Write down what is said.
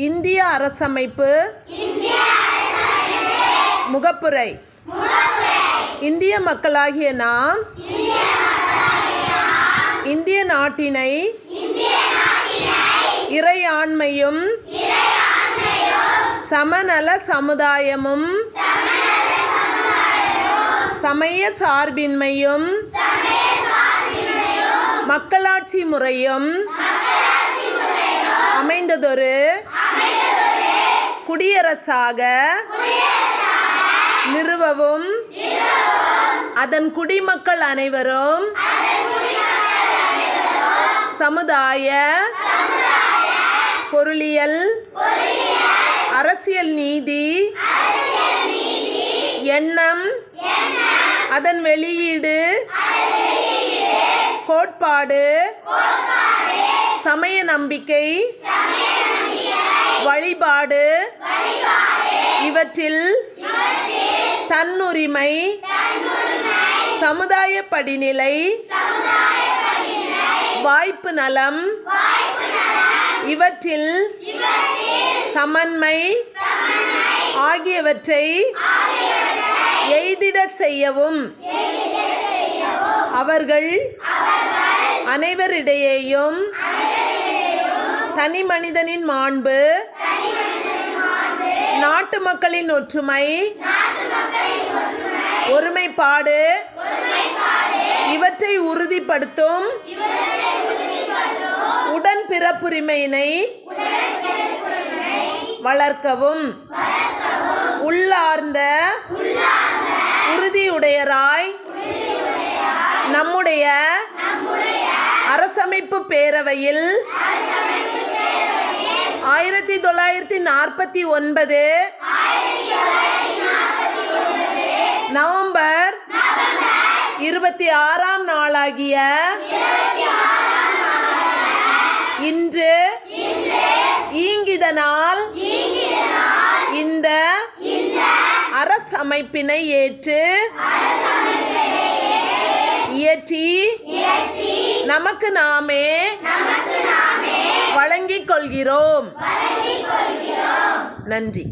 இந்திய அரசமைப்பு முகப்புரை. இந்திய மக்களாகிய நாம் இந்திய நாட்டினை இறையாண்மையும் சமநல சமுதாயமும் சமய சார்பின்மையும் மக்களாட்சி முறையும் அமைந்ததொரு குடியரசாக நிறுவவும் அதன் குடிமக்கள் அனைவரும் சமுதாய, பொருளியல், அரசியல் நீதி, எண்ணம், அதன் வெளியீடு, கோட்பாடு, சமய நம்பிக்கை, வழிபாடு இவற்றில் தன்னுரிமை, சமுதாய படிநிலை, வாய்ப்பு நலம் இவற்றில் சமன்மை ஆகியவற்றை எய்திடச் செய்யவும் அவர்கள் அனைவரிடையேயும் தனி மனிதனின் மாண்பு, நாட்டு மக்களின் ஒற்றுமை, ஒருமைப்பாடு இவற்றை உறுதிப்படுத்தும் உடன்பிறப்புரிமையினை வளர்க்கவும் உள்ளார்ந்த உறுதியுடையராய் நம்முடைய அரசமைப்பு பேரவையில் 1949 நவம்பர் 26ஆம் நாளாகிய இன்று ஈங்கிதனால் இந்த அரசமைப்பினை இயற்றி நமக்கு நாமே வழங்கிக் கொள்கிறோம். நன்றி.